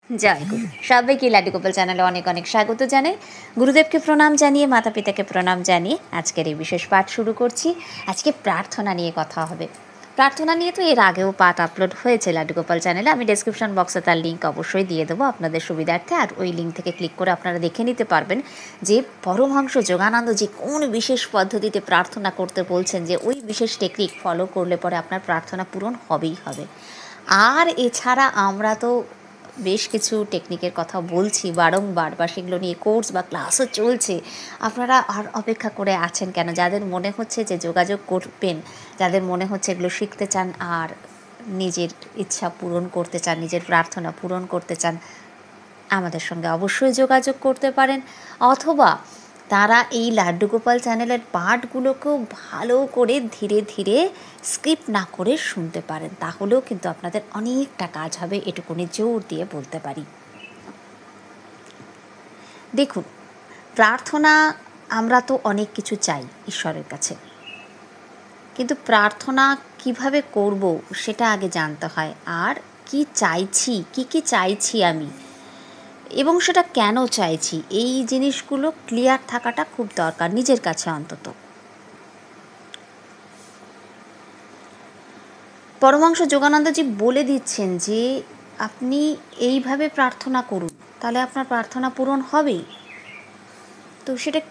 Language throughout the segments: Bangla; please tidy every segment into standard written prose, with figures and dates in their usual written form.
জয় গুরু। সবাইকে লাড্ডু গোপাল চ্যানেলে অনেক অনেক স্বাগত জানাই। গুরুদেবকে প্রণাম জানিয়ে, মাতা পিতাকে প্রণাম জানিয়ে আজকের এই বিশেষ পাঠ শুরু করছি। আজকে প্রার্থনা নিয়ে কথা হবে। প্রার্থনা নিয়ে তো এর আগেও পাঠ আপলোড হয়েছে লাড্ডু গোপাল চ্যানেলে। আমি ডেসক্রিপশন বক্সে তার লিঙ্ক অবশ্যই দিয়ে দেবো আপনাদের সুবিধার্থে। আর ওই লিঙ্ক থেকে ক্লিক করে আপনারা দেখে নিতে পারবেন যে পরমহংস যোগানন্দ যে কোন বিশেষ পদ্ধতিতে প্রার্থনা করতে বলছেন, যে ওই বিশেষ টেকনিক ফলো করলে পরে আপনার প্রার্থনা পূরণ হবেই হবে। আর এছাড়া আমরা তো বেশ কিছু টেকনিকের কথা বলছি বারংবার, বা সেগুলো নিয়ে কোর্স বা ক্লাসও চলছে। আপনারা আর অপেক্ষা করে আছেন কেন? যাদের মনে হচ্ছে যে যোগাযোগ করবেন, যাদের মনে হচ্ছে এগুলো শিখতে চান আর নিজের ইচ্ছা পূরণ করতে চান, নিজের প্রার্থনা পূরণ করতে চান, আমাদের সঙ্গে অবশ্যই যোগাযোগ করতে পারেন। অথবা তারা এই লাড্ডু গোপাল চ্যানেলের পাঠগুলোকেও ভালো করে ধীরে ধীরে স্কিপ না করে শুনতে পারেন, তাহলেও কিন্তু আপনাদের অনেকটা কাজ হবে, এটুকুনি জোর দিয়ে বলতে পারি। দেখুন, প্রার্থনা আমরা তো অনেক কিছু চাই ঈশ্বরের কাছে, কিন্তু প্রার্থনা কিভাবে করব সেটা আগে জানতে হয়। আর কি চাইছি, কি চাইছি আমি, এবং সেটা কেন চাইছি, এই জিনিসগুলো ক্লিয়ার থাকাটা খুব দরকার নিজের কাছে অন্তত। পরমহংস যোগানন্দজি বলে দিচ্ছেন যে আপনি এইভাবে প্রার্থনা করুন, তাহলে আপনার প্রার্থনা পূরণ হবেই। তো সেটা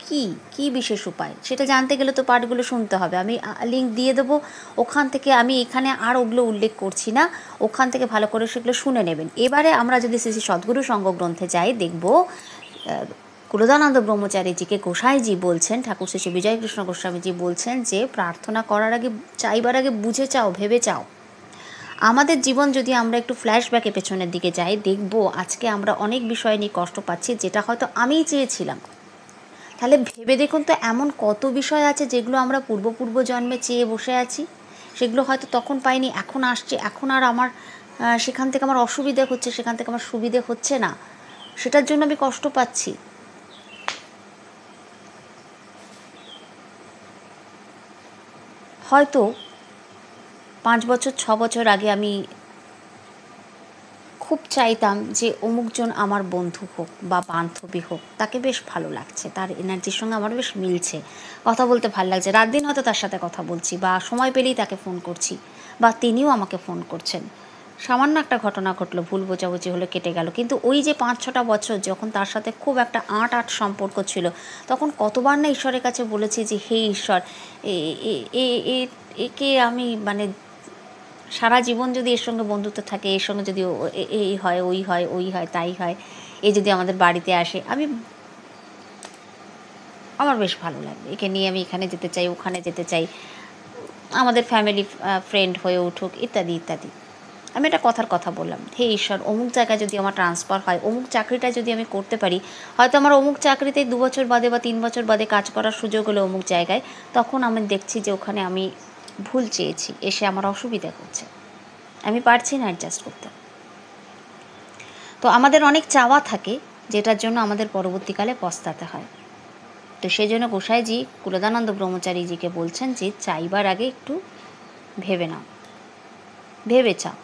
কি বিশেষ উপায়, সেটা জানতে গেলে তো পাঠগুলো শুনতে হবে। আমি লিঙ্ক দিয়ে দেবো, ওখান থেকে আমি এখানে আর ওগুলো উল্লেখ করছি না, ওখান থেকে ভালো করে সেগুলো শুনে নেবেন। এবারে আমরা যদি শ্রী শ্রী সদ্গুরু সঙ্গ গ্রন্থে যাই, দেখব কুলদানন্দ ব্রহ্মচারীজিকে গোসাইজি বলছেন, ঠাকুর শ্রী শ্রী বিজয়কৃষ্ণ গোস্বামীজি বলছেন যে প্রার্থনা করার আগে, চাইবার আগে বুঝে চাও, ভেবে চাও। আমাদের জীবন যদি আমরা একটু ফ্ল্যাশব্যাকে পেছনের দিকে যাই, দেখব আজকে আমরা অনেক বিষয় নিয়ে কষ্ট পাচ্ছি, যেটা হয়তো আমিই চেয়েছিলাম। তাহলে ভেবে দেখুন তো, এমন কত বিষয় আছে যেগুলো আমরা পূর্ব জন্মে চেয়ে বসে আছি, সেগুলো হয়তো তখন পাইনি, এখন আসছে, এখন আর আমার সেখান থেকে আমার অসুবিধে হচ্ছে, সেখান থেকে আমার সুবিধে হচ্ছে না, সেটার জন্য আমি কষ্ট পাচ্ছি। হয়তো 5 বছর 6 বছর আগে আমি খুব চাইতাম যে অমুকজন আমার বন্ধু হোক বা বান্ধবী হোক, তাকে বেশ ভালো লাগছে, তার এনার্জির সঙ্গে আমার বেশ মিলছে, কথা বলতে ভালো লাগছে, রাত দিন হয়তো তার সাথে কথা বলছি, বা সময় পেলেই তাকে ফোন করছি, বা তিনিও আমাকে ফোন করছেন। সামান্য একটা ঘটনা ঘটলো, ভুল বোঝাবুঝি হলে কেটে গেল, কিন্তু ওই যে 5-6টা বছর যখন তার সাথে খুব একটা আঁট সম্পর্ক ছিল, তখন কতবার না ঈশ্বরের কাছে বলেছি যে হে ঈশ্বর, একে আমি মানে সারা জীবন যদি এর সঙ্গে বন্ধুত্ব থাকে, এর সঙ্গে যদি এই হয়, ওই হয়, তাই হয়, এ যদি আমাদের বাড়িতে আসে, আমার বেশ ভালো লাগবে, একে নিয়ে আমি এখানে যেতে চাই, ওখানে যেতে চাই, আমাদের ফ্যামিলি ফ্রেন্ড হয়ে উঠুক, ইত্যাদি ইত্যাদি। আমি একটা কথা বললাম, হে ঈশ্বর, অমুক জায়গায় যদি আমার ট্রান্সফার হয়, অমুক চাকরিটা যদি আমি করতে পারি, হয়তো আমার অমুক চাকরিতে 2 বছর বাদে বা 3 বছর বাদে কাজ করার সুযোগ হলো অমুক জায়গায়, তখন আমি দেখছি যে ওখানে আমি ভুল চেয়েছি, এসে আমার অসুবিধা করছে, আমি পারছি না অ্যাডজাস্ট করতে। তো আমাদের অনেক চাওয়া থাকে, যেটার জন্য আমাদের পরবর্তীকালে পস্তাতে হয়। তো সেই জন্য গোসাইজি কুলদানন্দ ব্রহ্মচারীজিকে বলছেন যে চাইবার আগে একটু ভেবে নাও, ভেবে চাও।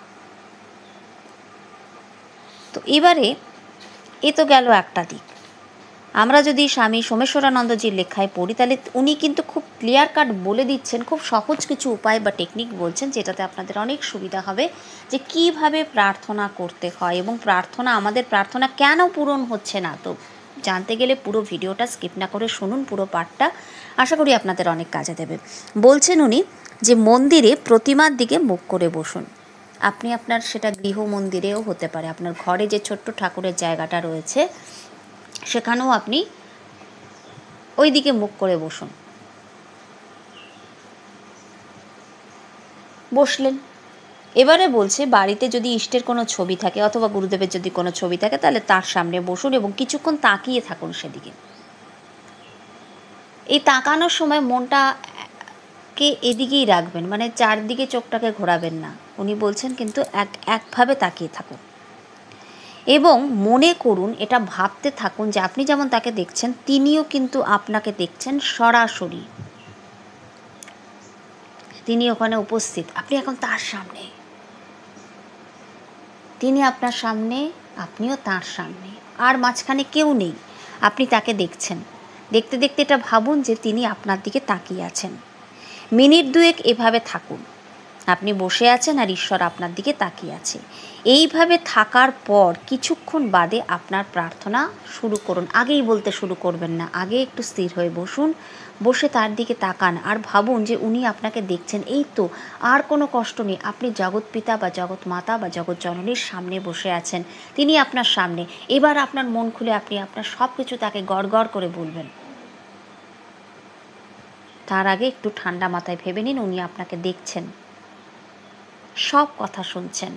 তো এবারে এ তো গেল একটা দিক। আমরা যদি স্বামী সোমেশ্বরানন্দজির লেখায় পড়ি, তাহলে উনি কিন্তু খুব ক্লিয়ার কাট বলে দিচ্ছেন, খুব সহজ কিছু উপায় বা টেকনিক বলছেন, যেটাতে আপনাদের অনেক সুবিধা হবে যে কিভাবে প্রার্থনা করতে হয়, এবং আমাদের প্রার্থনা কেন পূরণ হচ্ছে না। তো জানতে গেলে পুরো ভিডিওটা স্কিপ না করে শুনুন, পুরো পাঠটা, আশা করি আপনাদের অনেক কাজে দেবে। বলছেন উনি যে মন্দিরে প্রতিমার দিকে মুখ করে বসুন। আপনি আপনার, সেটা গৃহ মন্দিরেও হতে পারে, আপনার ঘরে যে ছোট্ট ঠাকুরের জায়গাটা রয়েছে সেখানেও আপনি ওই দিকে মুখ করে বসুন। বসলেন, এবারে বলছে বাড়িতে যদি ইষ্টের কোনো ছবি থাকে অথবা গুরুদেবের যদি কোনো ছবি থাকে, তাহলে তার সামনে বসুন এবং কিছুক্ষণ তাকিয়ে থাকুন সেদিকে। এই তাকানোর সময় মনটাকে এদিকেই রাখবেন, মানে চারদিকে চোখটাকে ঘোরাবেন না, উনি বলছেন, কিন্তু একভাবে তাকিয়ে থাকুন এবং মনে করুন, এটা ভাবতে থাকুন যে আপনি যেমন তাকে দেখছেন, তিনিও কিন্তু আপনাকে দেখছেন সরাসরি, তিনি ওখানে উপস্থিত, আপনি এখন তার সামনে। তিনি আপনার সামনে, আপনিও তার সামনে, আর মাঝখানে কেউ নেই। আপনি তাকে দেখছেন, দেখতে দেখতে এটা ভাবুন যে তিনি আপনার দিকে তাকিয়ে আছেন। মিনিট দুয়েক এভাবে থাকুন। আপনি বসে আছেন আর ঈশ্বর আপনার দিকে তাকিয়ে আছে। এইভাবে থাকার পর কিছুক্ষণ বাদে আপনার প্রার্থনা শুরু করুন। আগেই বলতে শুরু করবেন না, আগে একটু স্থির হয়ে বসুন, বসে তার দিকে তাকান আর ভাবুন যে উনি আপনাকে দেখছেন। এই তো, আর কোনো কষ্ট নেই। আপনি জগৎ পিতা বা জগৎ মাতা বা জগৎ জননীর সামনে বসে আছেন, তিনি আপনার সামনে। এবার আপনার মন খুলে আপনি আপনার সব কিছু তাকে গড় করে বলবেন। তার আগে একটু ঠান্ডা মাথায় ভেবে নিন উনি আপনাকে দেখছেন, সব কথা শুনছেন।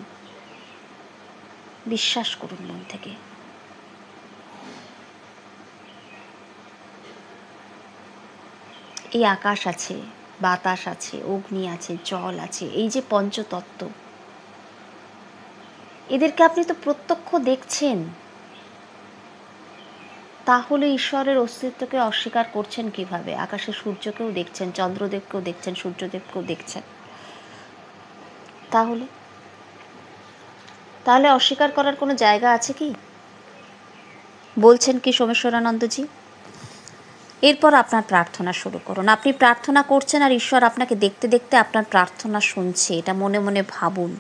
বিশ্বাস করুন মন থেকে। এই আকাশ আছে, বাতাস আছে, অগ্নি আছে, জল আছে, এই যে পঞ্চতত্ত্ব, এদেরকে আপনি তো প্রত্যক্ষ দেখছেন। তাহলে ঈশ্বরের অস্তিত্বকে অস্বীকার করছেন কিভাবে? আকাশে সূর্যকেও দেখছেন, চন্দ্রদেবকেও দেখছেন, সূর্যদেবকেও দেখছেন। তাহলে অস্বীকার করার কোনো জায়গা আছে কি? বলছেন কি সোমেশ্বরানন্দজি? এরপর আপনার প্রার্থনা শুরু করুন। আপনি প্রার্থনা করছেন আর ঈশ্বর আপনাকে দেখতে দেখতে আপনার প্রার্থনা শুনছে, এটা মনে মনে ভাবুন।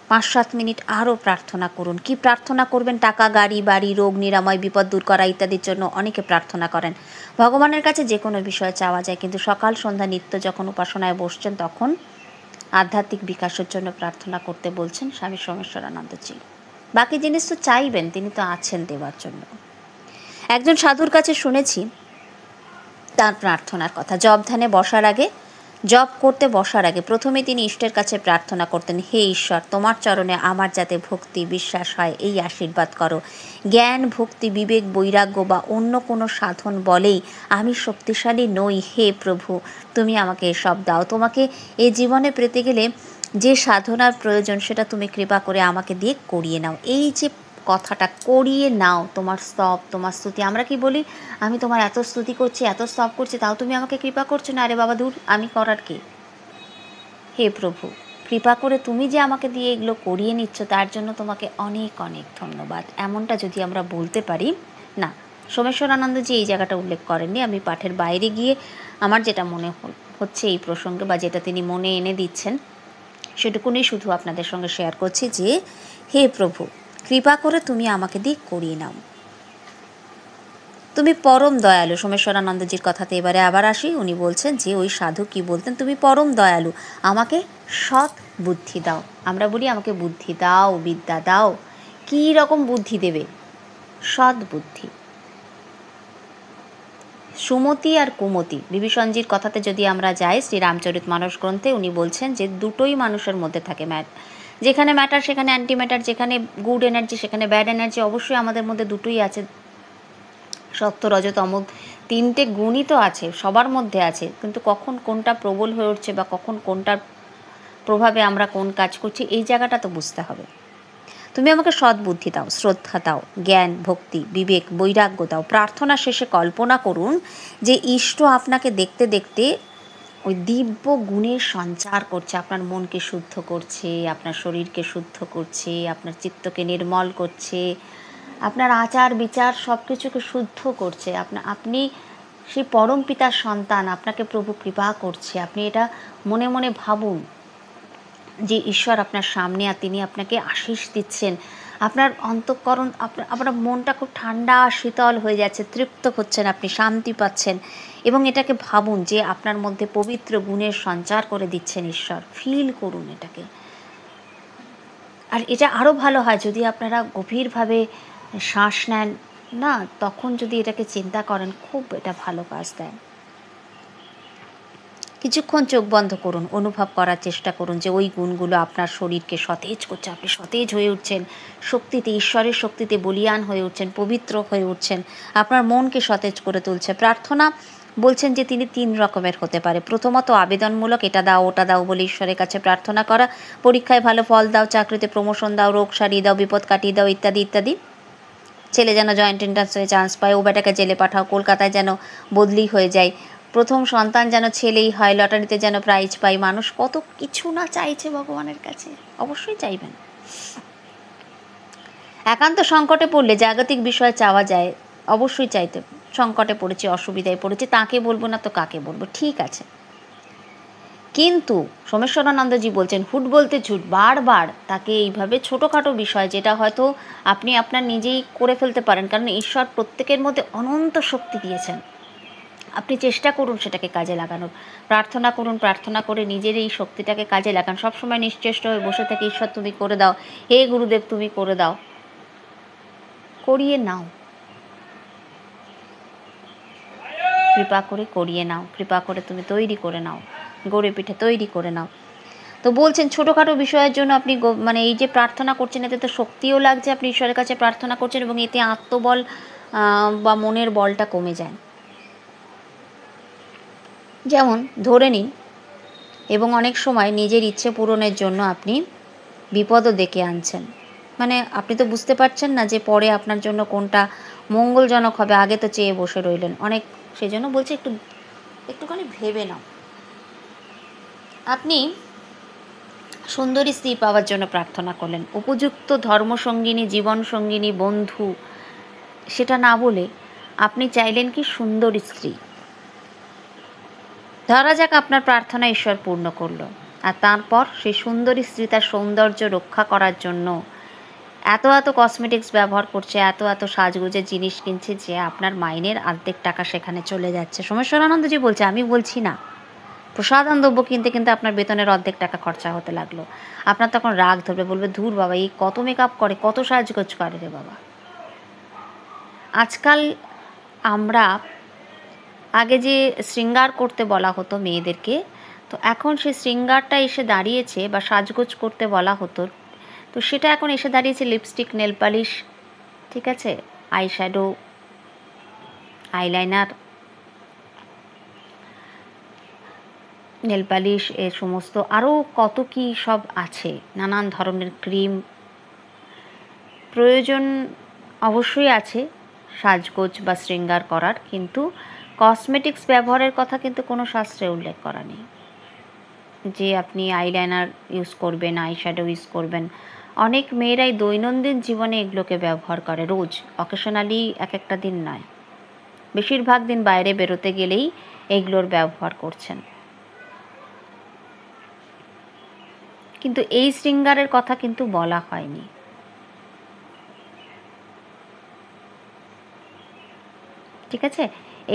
5-7 মিনিট আরও প্রার্থনা করুন। কি প্রার্থনা করবেন? টাকা, গাড়ি, বাড়ি, রোগ নিরাময়, বিপদ দূর করা ইত্যাদির জন্য অনেকে প্রার্থনা করেন। ভগবানের কাছে যে কোনো বিষয়ে চাওয়া যায়, কিন্তু সকাল সন্ধ্যা নিত্য যখন উপাসনায় বসছেন তখন আধ্যাত্মিক বিকাশের জন্য প্রার্থনা করতে বলছেন স্বামী সোমেশ্বরানন্দজি। বাকি জিনিস তো চাইবেন, তিনি তো আছেন দেওয়ার জন্য। একজন সাধুর কাছে শুনেছি তার প্রার্থনার কথা। জপ করতে বসার আগে প্রথমে তিনি ঈশ্বরের কাছে প্রার্থনা করতেন, হে ঈশ্বর, তোমার চরণে আমার যাতে ভক্তি বিশ্বাস হয় এই আশীর্বাদ করো। জ্ঞান, ভক্তি, বিবেক, বৈরাগ্য বা অন্য কোনো সাধন বলেই আমি শক্তিশালী নই। হে প্রভু, তুমি আমাকে এসব দাও। তোমাকে এ জীবনে পেতে গেলে যে সাধনার প্রয়োজন সেটা তুমি কৃপা করে আমাকে দিয়ে করিয়ে নাও। এই যে কথাটা, করিয়ে নাও, তোমার স্তব, তোমার স্তুতি। আমরা কি বলি? আমি তোমার এত স্তুতি করছি, এত স্তব করছি, তাও তুমি আমাকে কৃপা করছো না। আরে বাবা দূর, আমি করার কি? হে প্রভু, কৃপা করে তুমি যে আমাকে দিয়ে এগুলো করিয়ে নিচ্ছ তার জন্য তোমাকে অনেক অনেক ধন্যবাদ। এমনটা যদি আমরা বলতে পারি। না, সোমেশ্বরানন্দজি এই জায়গাটা উল্লেখ করেননি। আমি পাঠের বাইরে গিয়ে আমার যেটা মনে হচ্ছে এই প্রসঙ্গে বা যেটা তিনি মনে এনে দিচ্ছেন সেটুকুনি শুধু আপনাদের সঙ্গে শেয়ার করছি যে হে প্রভু, কৃপা করে তুমি আমাকে দিয়ে করিয়ে নাও। তুমি পরম দয়ালু। সোমেশ্বরানন্দজির কথাতে এবারে আবার আসি। উনি বলছেন যে ওই সাধু কি বলতেন, তুমি পরম দয়ালু, আমাকে সৎ বুদ্ধি দাও। আমরা বলি আমাকে বুদ্ধি দাও, বিদ্যা দাও। কী রকম বুদ্ধি দেবে? সৎ বুদ্ধি। সুমতি আর কুমতি, বিভীষণজির কথাতে যদি আমরা যাই, শ্রীরামচরিতমানস গ্রন্থে উনি বলছেন যে দুটোই মানুষের মধ্যে থাকে। যেখানে ম্যাটার সেখানে অ্যান্টি ম্যাটার, যেখানে গুড এনার্জি সেখানে ব্যাড এনার্জি। অবশ্যই আমাদের মধ্যে দুটোই আছে, সত্য রজ তম, তিনটে গুণই তো আছে, সবার মধ্যে আছে। কিন্তু কখন কোনটা প্রবল হয়ে উঠছে বা কখন কোনটার প্রভাবে আমরা কোন কাজ করছি, এই জায়গাটা তো বুঝতে হবে। তুমি আমাকে সদ্বুদ্ধি দাও, শ্রদ্ধা দাও, জ্ঞান, ভক্তি, বিবেক, বৈরাগ্য দাও। প্রার্থনা শেষে কল্পনা করুন যে ইষ্ট আপনাকে দেখতে দেখতে ওই দিব্য গুণের সঞ্চার করছে, আপনার মনকে শুদ্ধ করছে, আপনার শরীরকে শুদ্ধ করছে, আপনার চিত্তকে নির্মল করছে, আপনার আচার বিচার সব কিছুকে শুদ্ধ করছে। আপনি সেই পরম পিতার সন্তান, আপনাকে প্রভু কৃপা করছে। আপনি এটা মনে মনে ভাবুন যে ঈশ্বর আপনার সামনে আর তিনি আপনাকে আশীষ দিচ্ছেন। আপনার অন্তঃকরণ, আপনার মনটা খুব ঠান্ডা শীতল হয়ে যাচ্ছে, তৃপ্ত হচ্ছেন, আপনি শান্তি পাচ্ছেন। এবং এটাকে ভাবুন যে আপনার মধ্যে পবিত্র গুণের সঞ্চার করে দিচ্ছেন ঈশ্বর। ফিল করুন এটাকে। আর এটা আরও ভালো হয় যদি আপনারা গভীরভাবে শ্বাস নেন না, তখন যদি এটাকে চিন্তা করেন, খুব এটা ভালো কাজ দেয়। কিছুক্ষণ চোখ বন্ধ করুন, অনুভব করার চেষ্টা করুন যে ওই গুণগুলো আপনার শরীরকে সতেজ করছে, আপনি সতেজ হয়ে উঠছেন, শক্তিতে, ঈশ্বরের শক্তিতে বলীয়ান হয়ে উঠছেন, পবিত্র হয়ে উঠছেন, আপনার মনকে সতেজ করে তুলছে। প্রার্থনা বলছেন যে তিনি 3 রকমের হতে পারে। প্রথমত আবেদনমূলক, এটা দাও ওটা দাও বলে ঈশ্বরের কাছে প্রার্থনা করা। পরীক্ষায় ভালো ফল দাও, চাকরিতে প্রমোশন দাও, রোগ সারিয়ে দাও, বিপদ কাটিয়ে দাও, ইত্যাদি ইত্যাদি। ছেলে যেন জয়েন্ট এন্ট্রান্স হয়ে চান্স পায়, ও বেটাকে জেলে পাঠাও, কলকাতায় যেন বদলি হয়ে যায়, প্রথম সন্তান যেন ছেলেই হয়, লটারিতে যেন প্রাইজ পাই। মানুষ কত কিছু না চাইছে ভগবানের কাছে, অবশ্যই চাইবেন। একান্ত সংকটে পড়লে জাগতিক বিষয় চাওয়া যায়, অবশ্যই চাইতে। সংকটে পড়েছি, অসুবিধায় পড়েছি, তাকে বলবো না তো কাকে বলবো, ঠিক আছে। কিন্তু সোমেশ্বরানন্দজি বলছেন হুট বলতে ঝুট, বারবার তাকে এইভাবে ছোটোখাটো বিষয়, যেটা হয়তো আপনি আপনার নিজেই করে ফেলতে পারেন, কারণ ঈশ্বর প্রত্যেকের মধ্যে অনন্ত শক্তি দিয়েছেন। আপনি চেষ্টা করুন সেটাকে কাজে লাগানোর, প্রার্থনা করুন, প্রার্থনা করে নিজের এই শক্তিটাকে কাজে লাগান। সবসময় নিশ্চেষ্ট হয়ে বসে থেকে ঈশ্বর তুমি করে দাও, হে গুরুদেব তুমি করে দাও, করিয়ে নাও, কৃপা করে করিয়ে নাও, কৃপা করে তুমি তৈরি করে নাও, গড়ে পিঠে তৈরি করে নাও। তো বলছেন ছোটোখাটো বিষয়ের জন্য আপনি মানে এই যে প্রার্থনা করছেন, এতে তো শক্তিও লাগছে, আপনি ঈশ্বরের কাছে প্রার্থনা করছেন, এবং এতে আত্মবল বা মনের বলটা কমে যায়। যেমন ধরে নিন, এবং অনেক সময় নিজের ইচ্ছে পূরণের জন্য আপনি বিপদও ডেকে আনছেন, মানে আপনি তো বুঝতে পারছেন না যে পরে আপনার জন্য কোনটা মঙ্গলজনক হবে, আগে তো চেয়ে বসে রইলেন অনেক। সেই জন্য বলছি একটুখানি ভেবে নাও। আপনি সুন্দরী স্ত্রী পাওয়ার জন্য প্রার্থনা করলেন, উপযুক্ত ধর্মসঙ্গিনী, জীবনসঙ্গিনী, বন্ধু, সেটা না বলে আপনি চাইলেন কি সুন্দরী স্ত্রী। ধরা যাক আপনার প্রার্থনা ঈশ্বর পূর্ণ করলো, আর তারপর সেই সুন্দরী স্ত্রী তার সৌন্দর্য রক্ষা করার জন্য এত এত কসমেটিক্স ব্যবহার করছে, এত এত সাজগোজের জিনিস কিনছে, যে আপনার মাইনের অর্ধেক টাকা সেখানে চলে যাচ্ছে। সোমেশ্বরানন্দজি বলছে, আমি বলছি না, প্রসাদান দ্রব্য কিনতে কিনতে আপনার বেতনের অর্ধেক টাকা খরচা হতে লাগলো। আপনার তখন রাগ ধরবে, বলবে ধুর বাবা, এই কত মেকআপ করে, কত সাজগোজ করে রে বাবা। আজকাল আমরা, আগে যে শৃঙ্গার করতে বলা হতো মেয়েদেরকে, তো এখন সে শৃঙ্গারটা এসে দাঁড়িয়েছে, বা সাজগোজ করতে বলা হতো, তো সেটা এখন এসে দাঁড়িয়েছে লিপস্টিক, নেল পালিশ, ঠিক আছে, আইশ্যাডো, আইলাইনার, নেল পালিশ, এ সমস্ত আরও কত কি সব আছে, নানান ধরনের ক্রিম। প্রয়োজন অবশ্যই আছে সাজগোজ বা শৃঙ্গার করার, কিন্তু কসমেটিক্স ব্যবহারের কথা কিন্তু কোনো শাস্ত্রে উল্লেখ করা নেই যে আপনি আইলাইনার ইউজ করবেন, আইশ্যাডো ইউজ করবেন। অনেক মেয়েরাই দৈনন্দিন জীবনে এগুলোকে ব্যবহার করে, রোজ, অকেশনালি, এক একটা দিন নয়, বেশিরভাগ দিন বাইরে বেরোতে গেলেই এগুলোর ব্যবহার করছেন। কিন্তু এই শৃঙ্গারের কথা কিন্তু বলা হয়নি। ঠিক আছে,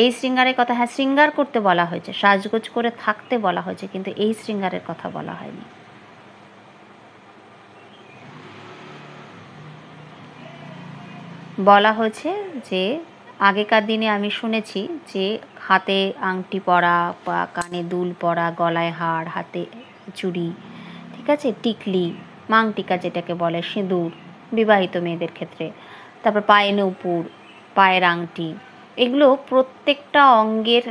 এই শৃঙ্গারের কথা, হ্যাঁ শৃঙ্গার করতে বলা হয়েছে, সাজগোজ করে থাকতে বলা হয়েছে, কিন্তু এই শৃঙ্গারের কথা বলা হয়নি। বলা হয়েছে যে আগেকার দিনে আমি শুনেছি যে হাতে আংটি পরা, বা কানে দুল পরা, গলায় হার, হাতে চুড়ি, ঠিক আছে, টিকলি, মাংটিকা যেটাকে বলে, সিঁদুর বিবাহিত মেয়েদের ক্ষেত্রে, তারপর পায়ে নূপুর, পায়ের আংটি, এগুলো প্রত্যেকটা অঙ্গের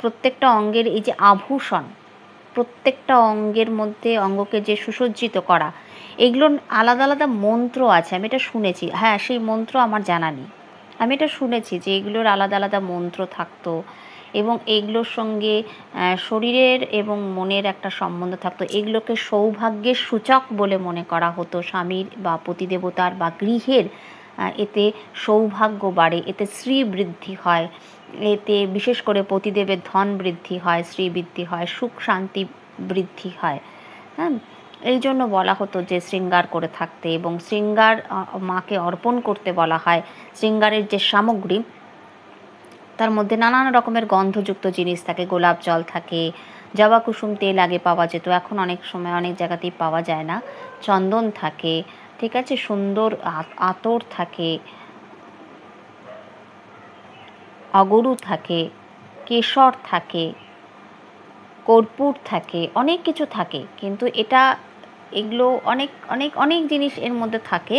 প্রত্যেকটা অঙ্গের এই যে আভূষণ, প্রত্যেকটা অঙ্গের মধ্যে অঙ্গকে যে সুসজ্জিত করা, এগুলোর আলাদা আলাদা মন্ত্র আছে, আমি এটা শুনেছি। হ্যাঁ, সেই মন্ত্র আমার জানা নেই, আমি এটা শুনেছি যে এগুলোর আলাদা আলাদা মন্ত্র থাকতো, এবং এগুলোর সঙ্গে শরীরের এবং মনের একটা সম্বন্ধ থাকতো। এগুলোকে সৌভাগ্যের সূচক বলে মনে করা হতো, স্বামীর বা পতিদেবতার বা গৃহের, এতে সৌভাগ্য বাড়ে, এতে শ্রী বৃদ্ধি হয়, এতে বিশেষ করে পতিদেবের ধন বৃদ্ধি হয়, শ্রী বৃদ্ধি হয়, সুখ শান্তি বৃদ্ধি হয়। হ্যাঁ, এই জন্য বলা হতো যে শৃঙ্গার করে থাকতে, এবং শৃঙ্গার মাকে অর্পণ করতে বলা হয়। শৃঙ্গারের যে সামগ্রী, তার মধ্যে নানান রকমের গন্ধযুক্ত জিনিস থাকে, গোলাপ জল থাকে, জবা কুসুম তেল আগে পাওয়া যেত, এখন অনেক সময় অনেক জায়গাতেই পাওয়া যায় না, চন্দন থাকে, ঠিক আছে, সুন্দর আতর থাকে, অগরু থাকে, কেশর থাকে, কর্পূর থাকে, অনেক কিছু থাকে। কিন্তু এগুলো অনেক অনেক অনেক জিনিস এর মধ্যে থাকে,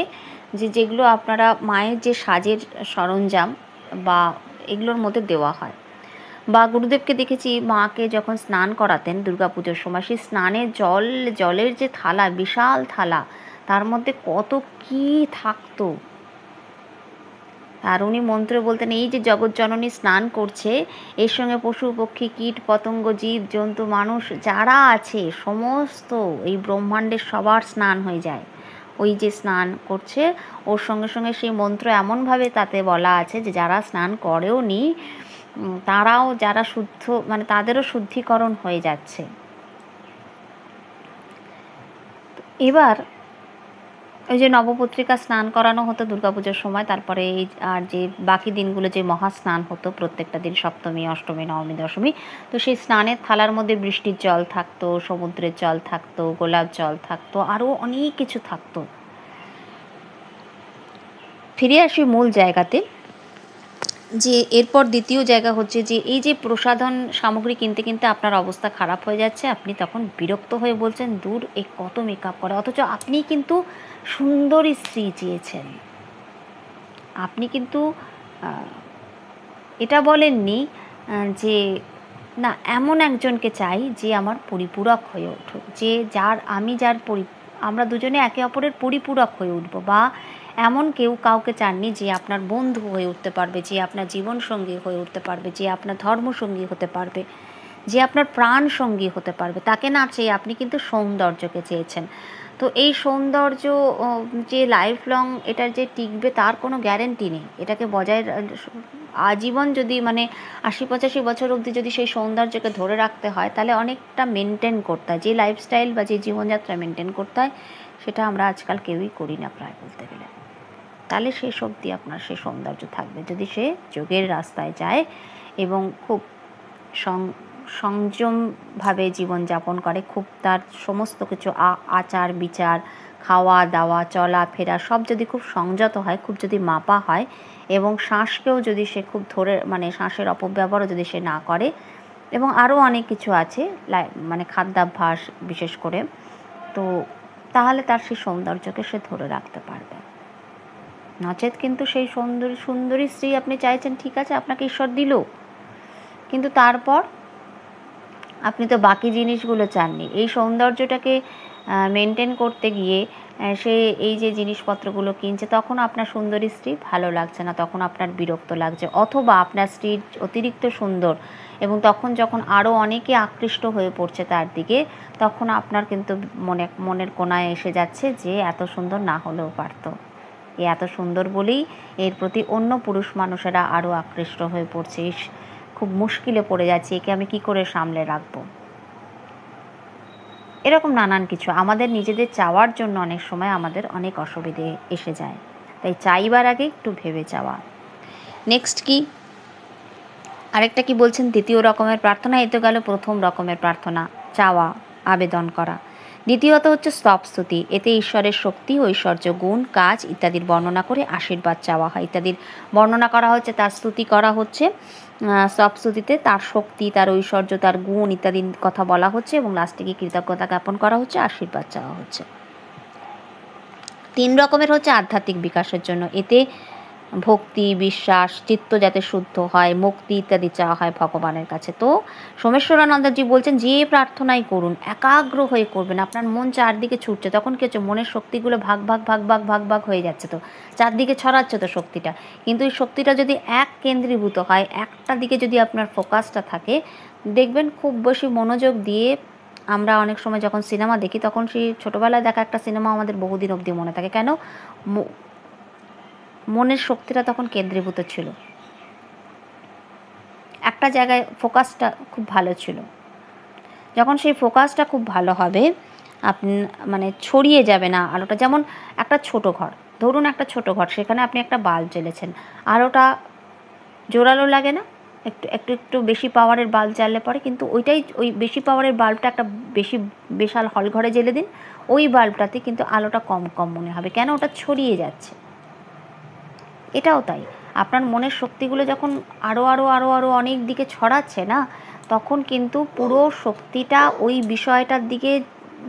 যেগুলো আপনারা মায়ের যে সাজের সরঞ্জাম বা এগুলোর মধ্যে দেওয়া হয়। বা গুরুদেবকে দেখেছি মাকে যখন স্নান করাতেন দুর্গাপুজোর সময়, সেই স্নানের জলের যে থালা, বিশাল থালা, তার মধ্যে কত কি থাকতো। আর উনি মন্ত্র বলতেন, এই যে জগৎজননী স্নান করছে, এর সঙ্গে পশু পক্ষী কীট পতঙ্গ জীব জন্তু মানুষ যারা আছে সমস্ত এই ব্রহ্মাণ্ডের সবার স্নান হয়ে যায়। ওই যে স্নান করছে ওর সঙ্গে সঙ্গে সেই মন্ত্র এমনভাবে তাতে বলা আছে যে যারা স্নান করেও নি তারাও, যারা শুদ্ধ মানে তাদেরও শুদ্ধিকরণ হয়ে যাচ্ছে। এবার ওই যে নবপত্রিকা স্নান করানো হতো দুর্গাপুজোর সময়, তারপরে এই আর যে বাকি দিনগুলো যে মহাস্নান হতো প্রত্যেকটা দিন, সপ্তমী, অষ্টমী, নবমী, দশমী, তো সেই স্নানের থালার মধ্যে বৃষ্টির জল থাকতো, সমুদ্রের জল থাকতো, গোলাপ জল থাকতো, আরও অনেক কিছু থাকতো। ফিরে আসি মূল জায়গাতে, যে এরপর দ্বিতীয় জায়গা হচ্ছে যে এই যে প্রসাধন সামগ্রী কিনতে কিনতে আপনার অবস্থা খারাপ হয়ে যাচ্ছে, আপনি তখন বিরক্ত হয়ে বলছেন দূর এ কত মেকআপ করে, অথচ আপনি কিন্তু সুন্দরী স্ত্রী চেয়েছেন। আপনি কিন্তু এটা বলেননি যে না এমন একজনকে চাই যে আমার পরিপূরক হয়ে উঠুক, যে যার আমরা দুজনে একে অপরের পরিপূরক হয়ে উঠব, বা এমন কাউকে চাননি যে আপনার বন্ধু হয়ে উঠতে পারবে, যে আপনার জীবনসঙ্গী হয়ে উঠতে পারবে, যে আপনার ধর্মসঙ্গী হতে পারবে, যে আপনার প্রাণ সঙ্গী হতে পারবে, তাকে না চেয়ে আপনি কিন্তু সৌন্দর্যকে চেয়েছেন। তো এই সৌন্দর্য যে লাইফ লং এটার যে টিকবে তার কোনো গ্যারেন্টি নেই। এটাকে আজীবন যদি মানে ৮০-৮৫ বছর অবধি যদি সেই সৌন্দর্যকে ধরে রাখতে হয়, তাহলে অনেকটা মেনটেন করতে হয়, যে লাইফস্টাইল বা যে জীবনযাত্রা মেনটেন করতে হয় সেটা আমরা আজকাল কেউই করি না প্রায় বলতে গেলে। তাহলে সেই শক্তি আপনার সেই সৌন্দর্য থাকবে যদি সে যোগের রাস্তায় যায় এবং খুব সংযমভাবে জীবনযাপন করে, খুব তার সমস্ত কিছু আচার বিচার, খাওয়া দাওয়া, চলাফেরা সব যদি খুব সংযত হয়, খুব যদি মাপা হয়, এবং শ্বাসকেও যদি সে খুব ধরে মানে শ্বাসের অপব্যবহারও যদি সে না করে, এবং আরও অনেক কিছু আছে মানে খাদ্যাভ্যাস বিশেষ করে, তো তাহলে তার সেই সৌন্দর্যকে সে ধরে রাখতে পারবে। নচেত কিন্তু সেই সুন্দরী স্ত্রী আপনি চাইছেন, ঠিক আছে আপনাকে ঈশ্বর দিল, কিন্তু তারপর আপনি তো বাকি জিনিসগুলো চাননি। এই সৌন্দর্যটাকে মেনটেন করতে গিয়ে সে এই যে জিনিসপত্রগুলো কিনছে, তখন আপনার সুন্দরী স্ত্রী ভালো লাগছে না, তখন আপনার বিরক্ত লাগছে, অথবা আপনার স্ত্রী অতিরিক্ত সুন্দর এবং তখন যখন আরও অনেকে আকৃষ্ট হয়ে পড়ছে তার দিকে, তখন আপনার কিন্তু মনের কোণায় এসে যাচ্ছে যে এত সুন্দর না হলেও পারতো, এত সুন্দর বলেই এর প্রতি অন্য পুরুষ মানুষেরা আরও আকৃষ্ট হয়ে পড়ছে, খুব মুশকিলে পড়ে যাচ্ছে, একে আমি কি করে সামলে রাখবো। এরকম নানান কিছু আমাদের নিজেদের চাওয়ার জন্য অনেক সময় আমাদের অনেক অসুবিধে এসে যায়, তাই চাইবার আগে একটু ভেবে চাওয়া। নেক্সট কি আরেকটা কি বলছেন, দ্বিতীয় রকমের প্রার্থনা। এই তো গেল প্রথম রকমের প্রার্থনা, চাওয়া, আবেদন করা। দ্বিতীয়ত হচ্ছে স্তবস্তুতি। এতে ঈশ্বরের শক্তি, ঐশ্বর্য, গুণ, কাজ ইত্যাদির বর্ণনা করে আশীর্বাদ চাওয়া হয়। ইত্যাদির বর্ণনা করা হচ্ছে, তার স্তুতি করা হচ্ছে। স্তবস্তুতিতে তার শক্তি, তার ঐশ্বর্য, তার গুণ ইত্যাদির কথা বলা হচ্ছে এবং লাস্টে গিয়ে কৃতজ্ঞতা জ্ঞাপন করা হচ্ছে, আশীর্বাদ চাওয়া হচ্ছে। 3 রকমের হচ্ছে আধ্যাত্মিক বিকাশের জন্য। এতে ভক্তি, বিশ্বাস, চিত্ত যাতে শুদ্ধ হয়, মুক্তি ইত্যাদি চাওয়া হয় ভগবানের কাছে। তো সোমেশ্বরানন্দজি বলছেন যে প্রার্থনাই করুন একাগ্র হয়ে করবেন। আপনার মন চারদিকে ছুটছে, তখন কি হচ্ছে, মনের শক্তিগুলো ভাগ হয়ে যাচ্ছে, তো চারদিকে ছড়াচ্ছে তো শক্তিটা, কিন্তু এই শক্তিটা যদি এক কেন্দ্রীভূত হয়, একটা দিকে যদি আপনার ফোকাসটা থাকে, দেখবেন খুব বেশি মনোযোগ দিয়ে আমরা অনেক সময় যখন সিনেমা দেখি, তখন সেই ছোটোবেলায় দেখা একটা সিনেমা আমাদের বহুদিন অবধি মনে থাকে। কেন? মনের শক্তিটা তখন কেন্দ্রীভূত ছিল, একটা জায়গায় ফোকাসটা খুব ভালো ছিল। যখন সেই ফোকাসটা খুব ভালো হবে, আপনি মানে ছড়িয়ে যাবে না আলোটা। যেমন একটা ছোটো ঘর, ধরুন একটা ছোটো ঘর, সেখানে আপনি একটা বাল্ব জ্বেলেছেন, আলোটা জোরালো লাগে না? একটু বেশি পাওয়ারের বাল্ব জ্বাললে পরে কিন্তু ওই বেশি পাওয়ারের বাল্বটা একটা বিশাল হল ঘরে জ্বেলে দিন, ওই বাল্বটাতে কিন্তু আলোটা কম মনে হবে। কেন? ওটা ছড়িয়ে যাচ্ছে। এটাও তাই, আপনার মনের শক্তিগুলো যখন আরও অনেক দিকে ছড়াচ্ছে না, তখন কিন্তু পুরো শক্তিটা ওই বিষয়টার দিকে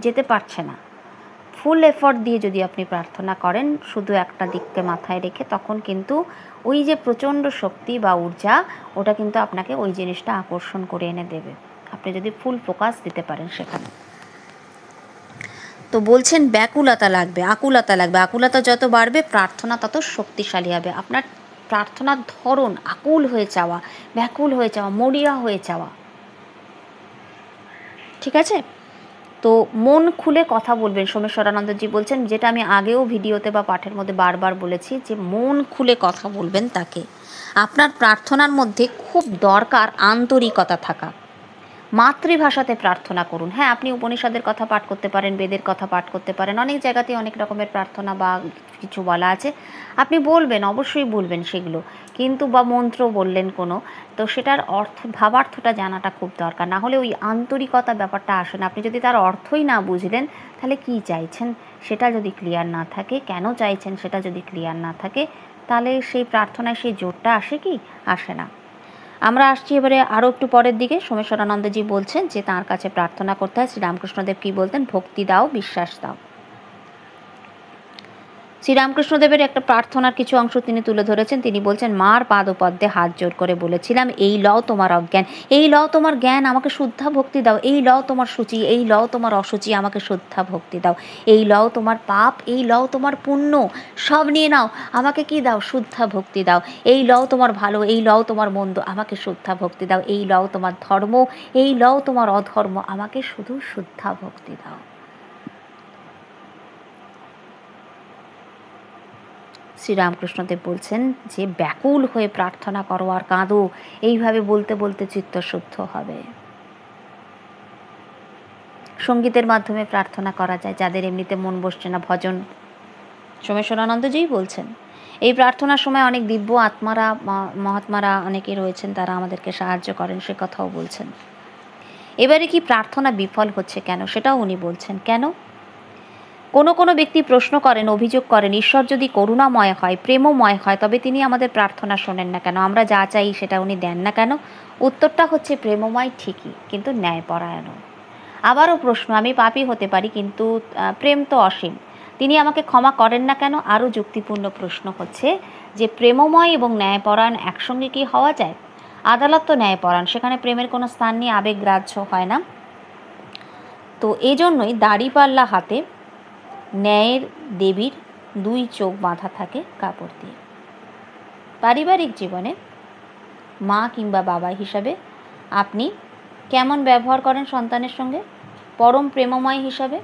যেতে পারছে না। ফুল এফর্ট দিয়ে যদি আপনি প্রার্থনা করেন শুধু একটা দিককে মাথায় রেখে, তখন কিন্তু ওই যে প্রচণ্ড শক্তি বা ঊর্জা, ওটা কিন্তু আপনাকে ওই জিনিসটা আকর্ষণ করে এনে দেবে, আপনি যদি ফুল ফোকাস দিতে পারেন সেখানে। তো বলছেন ব্যাকুলতা লাগবে, আকুলতা যত বাড়বে প্রার্থনা তত শক্তিশালী হবে। আপনার প্রার্থনার ধরন আকুল হয়ে চাওয়া, ব্যাকুল হয়ে চাওয়া, মরিয়া হয়ে চাওয়া, ঠিক আছে? তো মন খুলে কথা বলবেন। সোমেশ্বরানন্দজি বলছেন, যেটা আমি আগেও ভিডিওতে বা পাঠের মধ্যে বারবার বলেছি, যে মন খুলে কথা বলবেন তাকে। আপনার প্রার্থনার মধ্যে খুব দরকার আন্তরিকতা থাকা। মাতৃভাষাতে প্রার্থনা করুন। হ্যাঁ, আপনি উপনিষদের কথা পাঠ করতে পারেন, বেদের কথা পাঠ করতে পারেন, অনেক জায়গাতে অনেক রকমের প্রার্থনা বা কিছু বলা আছে, আপনি বলবেন, অবশ্যই বলবেন সেগুলো, কিন্তু বা মন্ত্র বললেন কোনো, তো সেটার অর্থ ভাবার্থটা জানাটা খুব দরকার। না হলে ওই আন্তরিকতা ব্যাপারটা আসে না। আপনি যদি তার অর্থই না বুঝলেন, তাহলে কী চাইছেন সেটা যদি ক্লিয়ার না থাকে, কেন চাইছেন সেটা যদি ক্লিয়ার না থাকে, তাহলে সেই প্রার্থনায় সেই জোরটা আসে কি? আসে না। আমরা আসছি এবারে আরও একটু পরের দিকে। সোমেশ্বরানন্দজি বলছেন যে তাঁর কাছে প্রার্থনা করতে হয়। শ্রীরামকৃষ্ণদেব কী বলতেন? ভক্তি দাও, বিশ্বাস দাও। শ্রীরামকৃষ্ণদেবের একটা প্রার্থনার কিছু অংশ তিনি তুলে ধরেছেন। তিনি বলছেন, মার পাদপদ্মে হাত জোর করে বলেছিলাম, এই লও তোমার অজ্ঞান, এই লও তোমার জ্ঞান, আমাকে শুদ্ধা ভক্তি দাও, এই লও তোমার সূচি, এই লও তোমার অসুচি, আমাকে শুদ্ধা ভক্তি দাও, এই লও তোমার পাপ, এই লও তোমার পুণ্য, সব নিয়ে নাও, আমাকে কি দাও? শুদ্ধা ভক্তি দাও। এই লও তোমার ভালো, এই লও তোমার মন্দ, আমাকে শুদ্ধা ভক্তি দাও। এই লও তোমার ধর্ম, এই লও তোমার অধর্ম, আমাকে শুধু শুদ্ধা ভক্তি দাও। শ্রীরামকৃষ্ণদেব বলছেন যে ব্যাকুল হয়ে প্রার্থনা করো আর কাঁদো, এইভাবে বলতে বলতে চিত্তশুদ্ধ হবে। সঙ্গীতের মাধ্যমে প্রার্থনা করা যায়, যাদের এমনিতে মন বসছে না, ভজন। সোমেশ্বরানন্দজিই বলছেন এই প্রার্থনার সময় অনেক দিব্য আত্মারা, মহাত্মারা অনেকে রয়েছেন, তারা আমাদেরকে সাহায্য করেন, সে কথাও বলছেন। এবারে কি প্রার্থনা বিফল হচ্ছে কেন, সেটাও উনি বলছেন। কেন? কোনো কোনো ব্যক্তি প্রশ্ন করেন, অভিযোগ করেন, ঈশ্বর যদি করুণাময় হয়, প্রেমময় হয়, তবে তিনি আমাদের প্রার্থনা শোনেন না কেন? আমরা যা চাই সেটা উনি দেন না কেন? উত্তরটা হচ্ছে প্রেমময় ঠিকই, কিন্তু ন্যায়পরায়ণও। আবারও প্রশ্ন, আমি পাপী হতে পারি, কিন্তু প্রেম তো অসীম, তিনি আমাকে ক্ষমা করেন না কেন? আরও যুক্তিপূর্ণ প্রশ্ন হচ্ছে যে প্রেমময় এবং ন্যায়পরায়ণ একসঙ্গে কি হওয়া যায়? আদালত তো ন্যায়পরায়ণ, সেখানে প্রেমের কোনো স্থান নিয়ে আবেগগ্রাহ্য হয় না। তো এই জন্যই দাড়িপাল্লা হাতে ন্যায়ের দেবীর দুই চোখ বাঁধা থাকে কাপড় দিয়ে। পারিবারিক জীবনে মা কিংবা বাবা হিসাবে আপনি কেমন ব্যবহার করেন সন্তানের সঙ্গে? পরম প্রেমময় হিসাবে।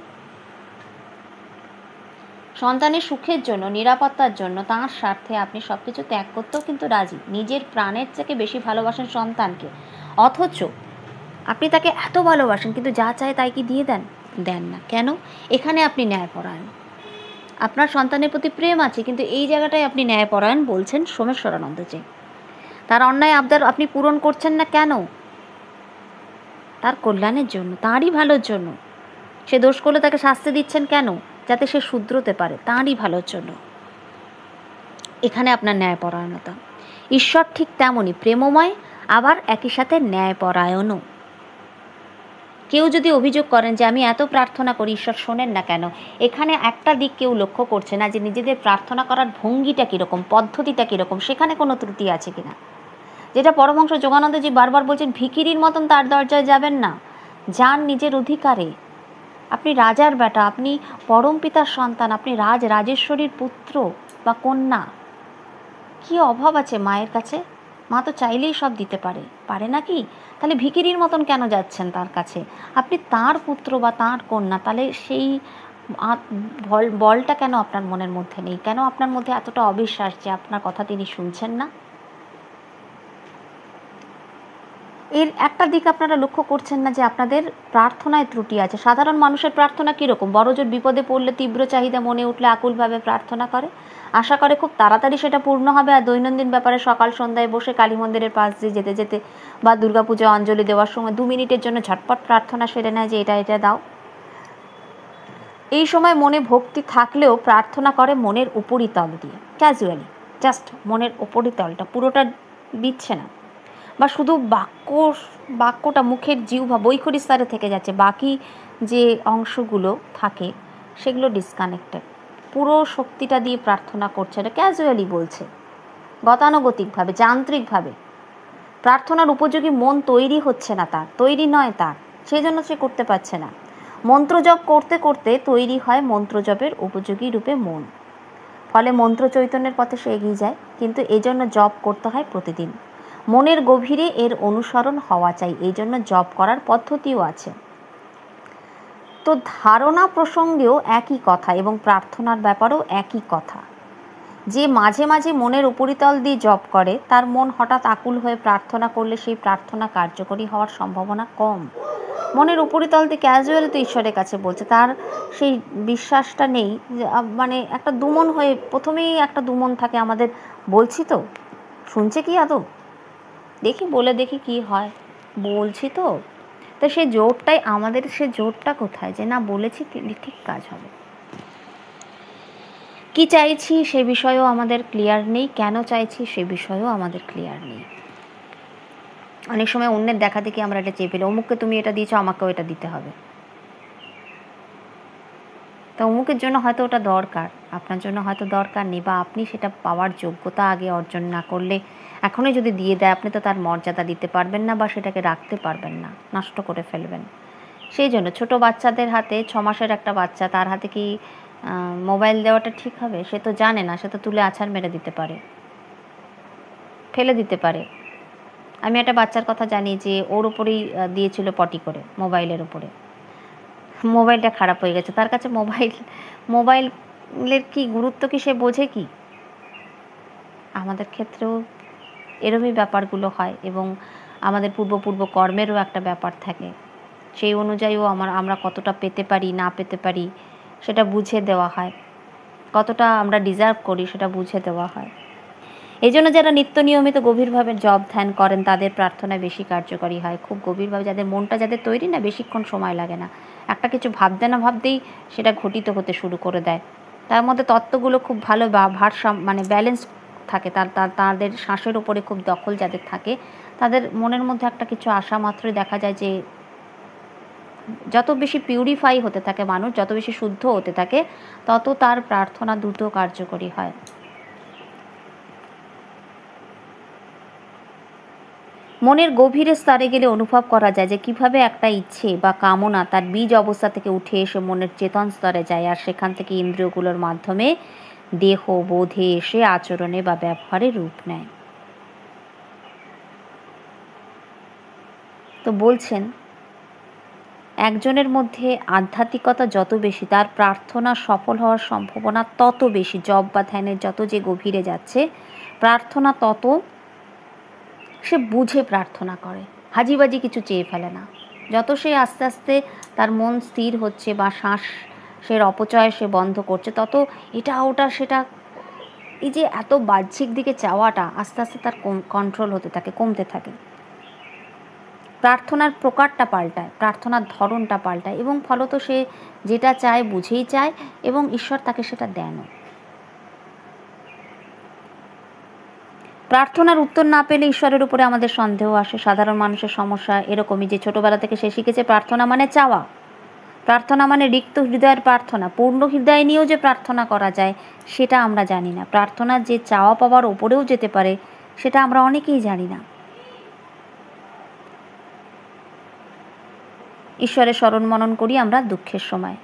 সন্তানের সুখের জন্য, নিরাপত্তার জন্য, তাঁর স্বার্থে আপনি সব কিছু ত্যাগ করতেও কিন্তু রাজি। নিজের প্রাণের থেকে বেশি ভালোবাসেন সন্তানকে, অথচ আপনি তাকে এত ভালোবাসেন, কিন্তু যা চায় তাই কি দিয়ে দেন? দেন না। কেন? এখানে আপনি ন্যায়পরায়ণ। আপনার সন্তানের প্রতি প্রেম আছে, কিন্তু এই জায়গাটায় আপনি ন্যায়পরায়ণ বলছেন সোমেশ্বরানন্দজি। তার অন্যায় আবদার আপনি পূরণ করছেন না কেন? তার কল্যাণের জন্য, তাঁরই ভালোর জন্য। সে দোষ করলে তাকে শাস্তি দিচ্ছেন কেন? যাতে সে শুধরোতে পারে, তাঁরই ভালোর জন্য। এখানে আপনার ন্যায়পরায়ণতা। ঈশ্বর ঠিক তেমনই প্রেমময়, আবার একই সাথে ন্যায়পরায়ণও। কেউ যদি অভিযোগ করেন যে আমি এত প্রার্থনা করি, ঈশ্বর শোনেন না কেন, এখানে একটা দিক কেউ লক্ষ্য করছে না, যে নিজেদের প্রার্থনা করার ভঙ্গিটা কীরকম, পদ্ধতিটা কীরকম, সেখানে কোনো ত্রুটি আছে কিনা। যেটা পরমহংস যোগানন্দজি বারবার বলছেন, ভিখিরির মতন তার দরজায় যাবেন না, যান নিজের অধিকারে। আপনি রাজার বেটা, আপনি পরম পিতার সন্তান, আপনি রাজেশ্বরীর পুত্র বা কন্যা। কি অভাব আছে মায়ের কাছে? মা তো চাইলেই সব দিতে পারে, পারে না কি? তাহলে ভিখিরির মতন কেন যাচ্ছেন তার কাছে? আপনি তার পুত্র বা তার কন্যা, তাহলে সেই বলটা কেন আপনার মনের মধ্যে নেই? কেন আপনার মধ্যে এতটা অবিশ্বাস যে আপনার কথা তিনি শুনছেন না? এর একটা দিক আপনারা লক্ষ্য করছেন না, যে আপনাদের প্রার্থনায় ত্রুটি আছে। সাধারণ মানুষের প্রার্থনা কীরকম? বড়জোর বিপদে পড়লে, তীব্র চাহিদা মনে উঠলে আকুলভাবে প্রার্থনা করে, আশা করে খুব তাড়াতাড়ি সেটা পূর্ণ হবে। আর দৈনন্দিন ব্যাপারে সকাল সন্ধ্যায় বসে কালী মন্দিরের পাশ দিয়ে যেতে যেতে বা দুর্গাপূজা অঞ্জলি দেওয়ার সময় 2 মিনিটের জন্য ঝটপট প্রার্থনা সেরে নেয় যে এটা দাও। এই সময় মনে ভক্তি থাকলেও প্রার্থনা করে মনের উপরিতল দিয়ে, ক্যাজুয়ালি, জাস্ট মনের উপরিতলটা, পুরোটা দিচ্ছে না। বা শুধু বাক্যটা, মুখের জিহ্বা বৈখরি স্তরে থেকে যাচ্ছে, বাকি যে অংশগুলো থাকে সেগুলো ডিসকানেক্টেড। পুরো শক্তিটা দিয়ে প্রার্থনা করছে না, ক্যাজুয়ালি বলছে, গতানুগতিকভাবে, যান্ত্রিকভাবে। প্রার্থনার উপযোগী মন তৈরি হচ্ছে না, তার তৈরি নয় তার, সেই জন্য সে করতে পারছে না। মন্ত্রজপ করতে করতে তৈরি হয় মন্ত্রজপের উপযোগী রূপে মন, ফলে মন্ত্র চৈতন্যের পথে সে এগিয়ে যায়। কিন্তু এজন্য জপ করতে হয় প্রতিদিন, মনের গভীরে এর অনুসরণ হওয়া চাই। এই জন্য জপ করার পদ্ধতিও আছে। তো ধারণা প্রসঙ্গেও একই কথা এবং প্রার্থনার ব্যাপারেও একই কথা। যে মাঝে মাঝে মনের উপরিতল দিয়ে জপ করে তার মন হঠাৎ আকুল হয়ে প্রার্থনা করলে সেই প্রার্থনা কার্যকরী হওয়ার সম্ভাবনা কম। মনের উপরিতল দিয়ে ক্যাজুয়ালি তো ঈশ্বরের কাছে বলছে, তার সেই বিশ্বাসটা নেই, মানে একটা দুমন হয়ে, প্রথমেই একটা দুমন থাকে আমাদের, বলছি তো, শুনছে কি আদৌ, দেখি বলে দেখি কি হয়, বলছি তো। তো সেই জোরটাই আমাদের, সে জোরটা কোথায় যে না বলেছি ঠিক কাজ হবে। কি চাইছি সে বিষয়েও আমাদের ক্লিয়ার নেই, কেন চাইছি সে বিষয়েও আমাদের ক্লিয়ার নেই। অনেক সময় অন্যের দেখা দেখি আমরা এটা চেয়ে ফেলি, অমুককে তুমি এটা দিয়েছো আমাকেও এটা দিতে হবে। তো অমুকের জন্য হয়তো ওটা দরকার, আপনার জন্য হয়তো দরকার নেই, বা আপনি সেটা পাওয়ার যোগ্যতা আগে অর্জন না করলে এখনই যদি দিয়ে দেয় আপনি তো তার মর্যাদা দিতে পারবেন না, বা সেটাকে রাখতে পারবেন না, নষ্ট করে ফেলবেন। সেই জন্য ছোটো বাচ্চাদের হাতে, 6 মাসের একটা বাচ্চা, তার হাতে কি মোবাইল দেওয়াটা ঠিক হবে? সে তো জানে না, সে তো তুলে আছাড় মেরে দিতে পারে, ফেলে দিতে পারে। আমি একটা বাচ্চার কথা জানি যে ওর ওপরেই দিয়েছিল পটি করে, মোবাইলের ওপরে। মোবাইলটা খারাপ হয়ে গেছে, তার কাছে মোবাইলের কি গুরুত্ব কি সে বোঝে কি? আমাদের ক্ষেত্রেও এরমই ব্যাপারগুলো হয়, এবং আমাদের পূর্ব কর্মেরও একটা ব্যাপার থাকে, সেই অনুযায়ীও আমরা কতটা পেতে পারি না পেতে পারি সেটা বুঝে দেওয়া হয়, কতটা আমরা ডিজার্ভ করি সেটা বুঝে দেওয়া হয়। এই জন্য যারা নিত্য নিয়মিত গভীরভাবে জপ ধ্যান করেন তাদের প্রার্থনা বেশি কার্যকরী হয়, খুব গভীরভাবে, যাদের মনটা যাদের তৈরি না, বেশিক্ষণ সময় লাগে না, একটা কিছু ভাবতে না ভাবতেই সেটা ঘটিত হতে শুরু করে দেয়। তার মধ্যে তত্ত্বগুলো খুব ভালো মানে ব্যালেন্স থাকে, তাদের শ্বাসের ওপরে খুব দখল যাদের থাকে, তাদের মনের মধ্যে একটা কিছু আসা মাত্রই দেখা যায় যে যত বেশি পিউরিফাই হতে থাকে মানুষ, যত বেশি শুদ্ধ হতে থাকে, তত তার প্রার্থনা দ্রুত কার্যকরী হয়। মনের গভীরে স্তরে গেলে অনুভব করা যায় যে কিভাবে একটা ইচ্ছে বা কামনা তার বীজ অবস্থা থেকে উঠে এসে মনের চেতন স্তরে যায়, আর সেখান থেকে ইন্দ্রিয়গুলোর মাধ্যমে দেহ বোধে এসে আচরণে বা ব্যবহারে রূপ নেয়। তো বলছেন, একজনের মধ্যে আধ্যাত্মিকতা যত বেশি, তার প্রার্থনা সফল হওয়ার সম্ভাবনা তত বেশি। জপ বা ধ্যানের যত যে গভীরে যাচ্ছে, প্রার্থনা তত সে বুঝে প্রার্থনা করে, হাজিবাজি কিছু চেয়ে ফেলে না। যত সে আস্তে আস্তে তার মন স্থির হচ্ছে বা শ্বাসের অপচয় সে বন্ধ করছে, তত এটা ওটা সেটা, এই যে এত বাহ্যিক দিকে চাওয়াটা আস্তে আস্তে তার কন্ট্রোল হতে থাকে, কমতে থাকে। প্রার্থনার প্রকারটা পাল্টায়, প্রার্থনার ধরনটা পাল্টায়, এবং ফলত সে যেটা চায় বুঝেই চায়, এবং ঈশ্বর তাকে সেটা দেনও। প্রার্থনার উত্তর না পেলে ঈশ্বরের উপরে আমাদের সন্দেহ আসে। সাধারণ মানুষের সমস্যা এরকমই যে ছোটোবেলা থেকে সে শিখেছে প্রার্থনা মানে চাওয়া, প্রার্থনা মানে রিক্ত হৃদয়ের প্রার্থনা। পূর্ণ হৃদয় নিয়েও যে প্রার্থনা করা যায় সেটা আমরা জানি না। প্রার্থনা যে চাওয়া পাওয়ার ওপরেও যেতে পারে সেটা আমরা অনেকেই জানি না। ঈশ্বরের স্মরণ মনন করি আমরা দুঃখের সময়,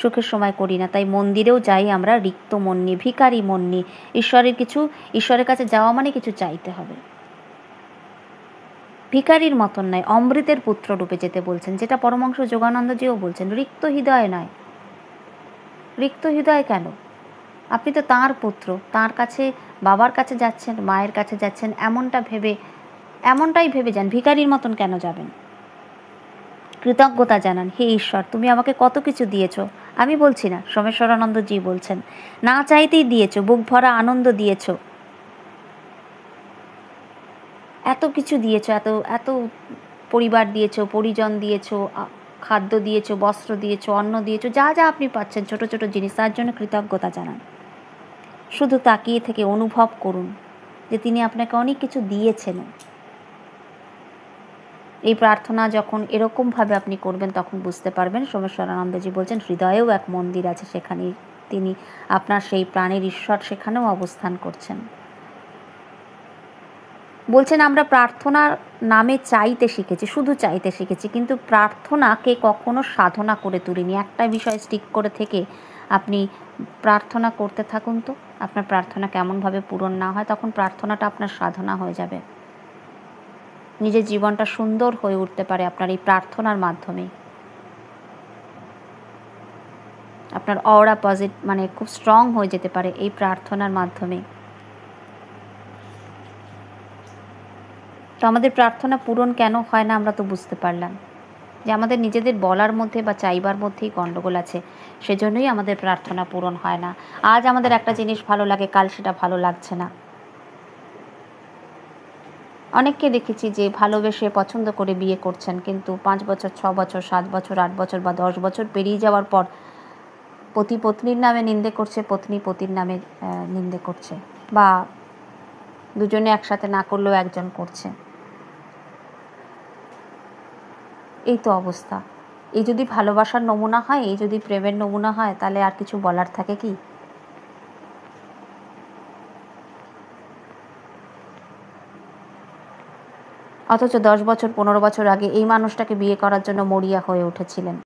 সুখের সময় করি না। তাই মন্দিরেও যাই আমরা রিক্ত মন নিয়ে, ভিখারি মন নিয়ে। ঈশ্বরের কাছে যাওয়া মানে কিছু চাইতে হবে, ভিখারির মতন নয়, অমৃতের পুত্র রূপে যেতে বলছেন, যেটা পরমহংস যোগানন্দজিও বলছেন। রিক্ত হৃদয় নয়। রিক্ত হৃদয় কেন? আপনি তো তাঁর পুত্র, তাঁর কাছে, বাবার কাছে যাচ্ছেন, মায়ের কাছে যাচ্ছেন, এমনটাই ভেবে যান। ভিখারির মতন কেন যাবেন? কৃতজ্ঞতা জানান, হে ঈশ্বর তুমি আমাকে কত কিছু দিয়েছ। আমি বলছি না, সোমেশ্বরানন্দজি বলছেন, না চাইতেই দিয়েছ, বুক ভরা আনন্দ দিয়েছ, এত কিছু দিয়েছ, এত এত পরিবার দিয়েছ, পরিজন দিয়েছ, খাদ্য দিয়েছ, বস্ত্র দিয়েছ, অন্ন দিয়েছ, যা যা আপনি পাচ্ছেন ছোট ছোট জিনিস, তার জন্য কৃতজ্ঞতা জানান। শুধু তাকিয়ে থেকে অনুভব করুন যে তিনি আপনাকে অনেক কিছু দিয়েছেন। এই প্রার্থনা যখন এরকমভাবে আপনি করবেন তখন বুঝতে পারবেন, সোমেশ্বরানন্দজি বলছেন, হৃদয়েও এক মন্দির আছে, সেখানে তিনি আপনার সেই প্রাণের ঈশ্বর সেখানেও অবস্থান করছেন। বলছেন, আমরা প্রার্থনার নামে চাইতে শিখেছি, শুধু চাইতে শিখেছি, কিন্তু প্রার্থনাকে কখনো সাধনা করে তুলিনি। একটা বিষয় স্টিক করে থেকে আপনি প্রার্থনা করতে থাকুন, তো আপনার প্রার্থনা কেমনভাবে পূরণ না হয়, তখন প্রার্থনাটা আপনার সাধনা হয়ে যাবে। নিজের জীবনটা সুন্দর হয়ে উঠতে পারে আপনার এই প্রার্থনার মাধ্যমে। আপনার অরা মানে খুব স্ট্রং হয়ে যেতে পারে এই প্রার্থনার মাধ্যমে। তো আমাদের প্রার্থনা পূরণ কেন হয় না আমরা তো বুঝতে পারলাম যে আমাদের নিজেদের বলার মধ্যে বা চাইবার মধ্যেই গণ্ডগোল আছে, সেজন্যই আমাদের প্রার্থনা পূরণ হয় না। আজ আমাদের একটা জিনিস ভালো লাগে, কাল সেটা ভালো লাগছে না। অনেককে দেখেছি যে ভালোবেসে পছন্দ করে বিয়ে করছেন, কিন্তু 5 বছর 6 বছর 7 বছর 8 বছর বা 10 বছর পেরিয়ে যাওয়ার পর পতি পত্নীর নামে নিন্দে করছে, পত্নী পতির নামে নিন্দে করছে, বা দুজনে একসাথে না করলেও একজন করছে। এই তো অবস্থা। এই যদি ভালোবাসার নমুনা হয়, এই যদি প্রেমের নমুনা হয়, তাহলে আর কিছু বলার থাকে কি? অথচ 10 বছর 15 বছর আগে এই মানুষটাকে বিয়ে করার জন্য মরিয়া হয়ে উঠেছিলেন।